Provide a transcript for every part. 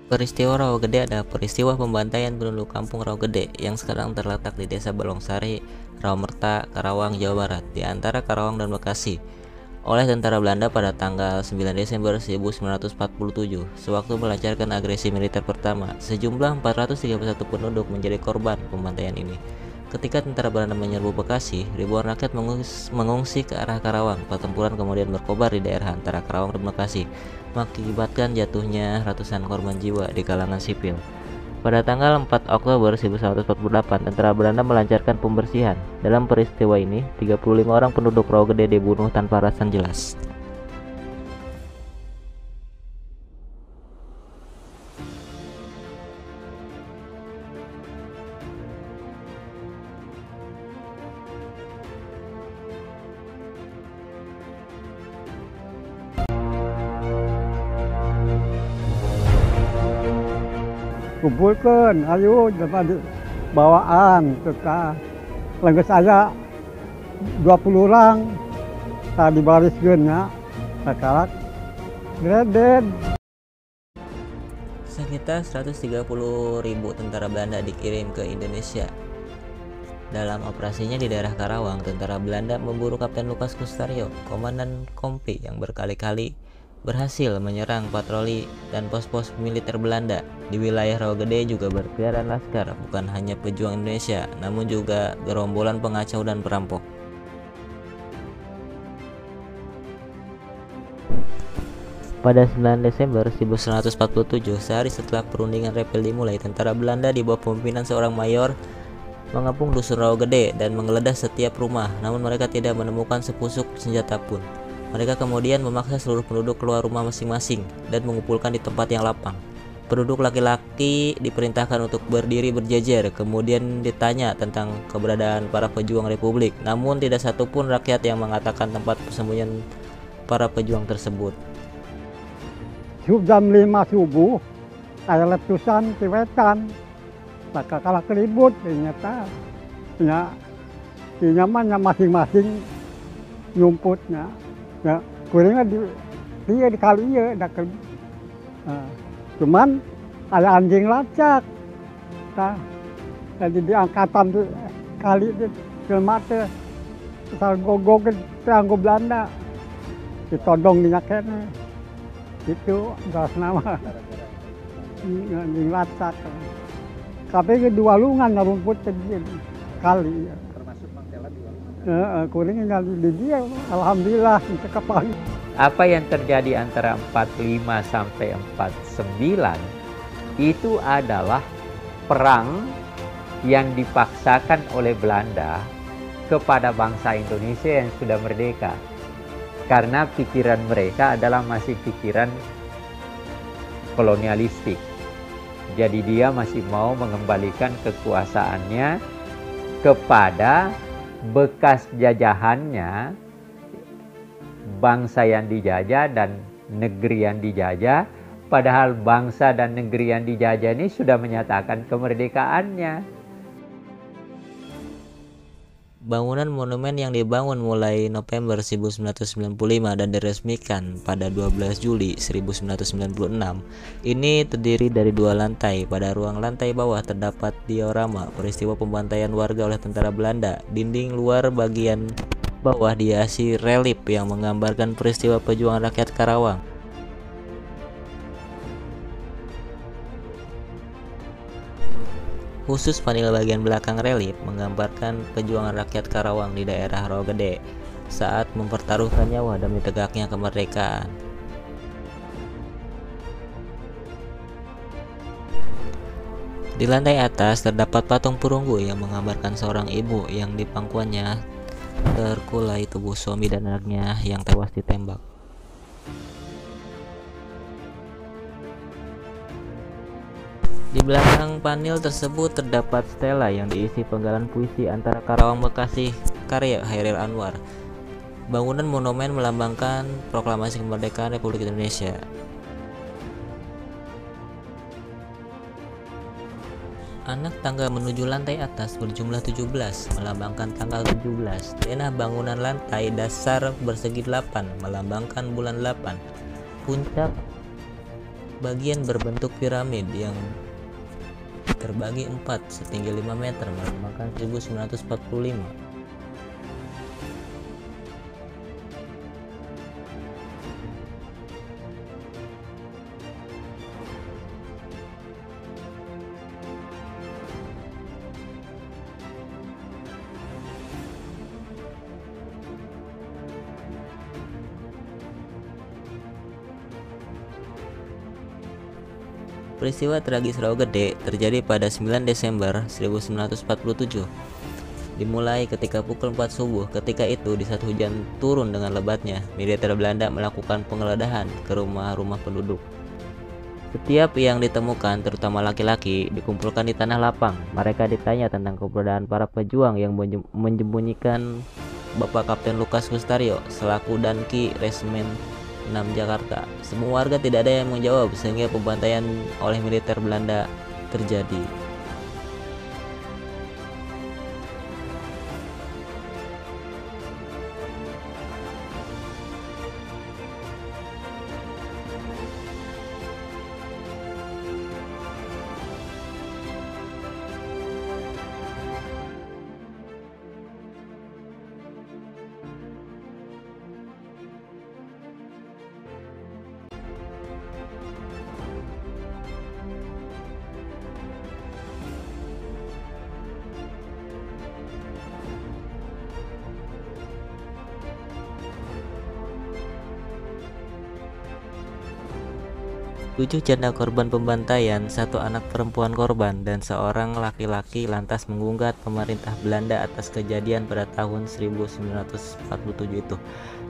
Peristiwa Rawagede adalah peristiwa pembantaian penduduk kampung Rawagede yang sekarang terletak di Desa Balongsari, Rawamerta, Karawang, Jawa Barat, di antara Karawang dan Bekasi, oleh tentara Belanda pada tanggal 9 Desember 1947. Sewaktu melancarkan agresi militer pertama, sejumlah 431 penduduk menjadi korban pembantaian ini. Ketika tentara Belanda menyerbu Bekasi, ribuan rakyat mengungsi ke arah Karawang. Pertempuran kemudian berkobar di daerah antara Karawang dan Bekasi, mengakibatkan jatuhnya ratusan korban jiwa di kalangan sipil. Pada tanggal 4 Oktober 1948, tentara Belanda melancarkan pembersihan. Dalam peristiwa ini, 35 orang penduduk Rawagede dibunuh tanpa alasan jelas. Kumpulkan, ayo dapat bawaan kita. Langkah saya 20 orang, tadi baris gennya, sekarang greded. Sekitar 130.000 tentara Belanda dikirim ke Indonesia. Dalam operasinya di daerah Karawang, tentara Belanda memburu Kapten Lukas Kustario, komandan Kompi yang berkali-kali berhasil menyerang patroli dan pos-pos militer Belanda. Di wilayah Rawagede juga berkeliaran laskar, bukan hanya pejuang Indonesia, namun juga gerombolan pengacau dan perampok. Pada 9 Desember 1947, sehari setelah perundingan Repel dimulai, tentara Belanda di bawah pemimpinan seorang mayor mengepung dusun Rawagede dan menggeledah setiap rumah, namun mereka tidak menemukan sepusuk senjata pun. Mereka kemudian memaksa seluruh penduduk keluar rumah masing-masing dan mengumpulkan di tempat yang lapang. Penduduk laki-laki diperintahkan untuk berdiri berjejer, kemudian ditanya tentang keberadaan para pejuang Republik, namun tidak satupun rakyat yang mengatakan tempat persembunyian para pejuang tersebut. Jam 5 subuh, ada letusan di wetan. Maka kalah keribut ternyata. Nyamannya masing-masing nyumputnya. Ya, kurangnya dia di kali ya, cuman ada anjing lacak. Nah, jadi di angkatan di kali di mata, asal gogok teranggo Belanda, ditodong di nyaketnya. Itu gas nama anjing lacak. Tapi kedua lungan rumput kali. Termasuk Mangkela juga. Kurangnya di dia, alhamdulillah kepala. Apa yang terjadi antara 45 sampai 49 itu adalah perang yang dipaksakan oleh Belanda kepada bangsa Indonesia yang sudah merdeka. Karena pikiran mereka adalah masih pikiran kolonialistik. Jadi dia masih mau mengembalikan kekuasaannya kepada bekas jajahannya, bangsa yang dijajah dan negeri yang dijajah, padahal bangsa dan negeri yang dijajah ini sudah menyatakan kemerdekaannya. Bangunan monumen yang dibangun mulai November 1995 dan diresmikan pada 12 Juli 1996 ini terdiri dari 2 lantai. Pada ruang lantai bawah terdapat diorama peristiwa pembantaian warga oleh tentara Belanda. Dinding luar bagian bawah dihiasi relief yang menggambarkan peristiwa perjuangan rakyat Karawang. Khusus panel bagian belakang relief menggambarkan perjuangan rakyat Karawang di daerah Rawagede saat mempertaruhkan nyawa demi tegaknya kemerdekaan. Di lantai atas terdapat patung perunggu yang menggambarkan seorang ibu yang di pangkuannya terkulai tubuh suami dan anaknya yang tewas ditembak. Di belakang panel tersebut terdapat stela yang diisi penggalan puisi antara Karawang Bekasi karya Hairil Anwar. Bangunan monumen melambangkan proklamasi kemerdekaan Republik Indonesia. Anak tangga menuju lantai atas berjumlah 17, melambangkan tanggal 17. Denah bangunan lantai dasar bersegi 8, melambangkan bulan 8. Puncak bagian berbentuk piramid yang terbagi 4 setinggi 5 meter melambangkan 1945. Peristiwa tragis Rawa Gede terjadi pada 9 Desember 1947. Dimulai ketika pukul 4 subuh. Ketika itu, di saat hujan turun dengan lebatnya, militer Belanda melakukan penggeledahan ke rumah-rumah penduduk. Setiap yang ditemukan, terutama laki-laki, dikumpulkan di tanah lapang. Mereka ditanya tentang keberadaan para pejuang yang menyembunyikan Bapak Kapten Lukas Kustario selaku Danki Resmen 6 Jakarta. Semua warga tidak ada yang menjawab sehingga pembantaian oleh militer Belanda terjadi. Tujuh janda korban pembantaian, 1 anak perempuan korban, dan seorang laki-laki lantas menggugat pemerintah Belanda atas kejadian pada tahun 1947 itu.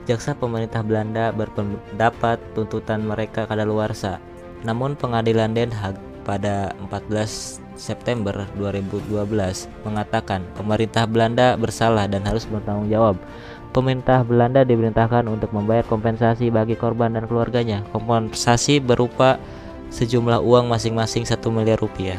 Jaksa pemerintah Belanda berpendapat tuntutan mereka kadaluarsa. Namun pengadilan Den Haag pada 14 September 2012 mengatakan pemerintah Belanda bersalah dan harus bertanggung jawab. Pemerintah Belanda diperintahkan untuk membayar kompensasi bagi korban dan keluarganya. Kompensasi berupa sejumlah uang masing-masing 1 miliar rupiah.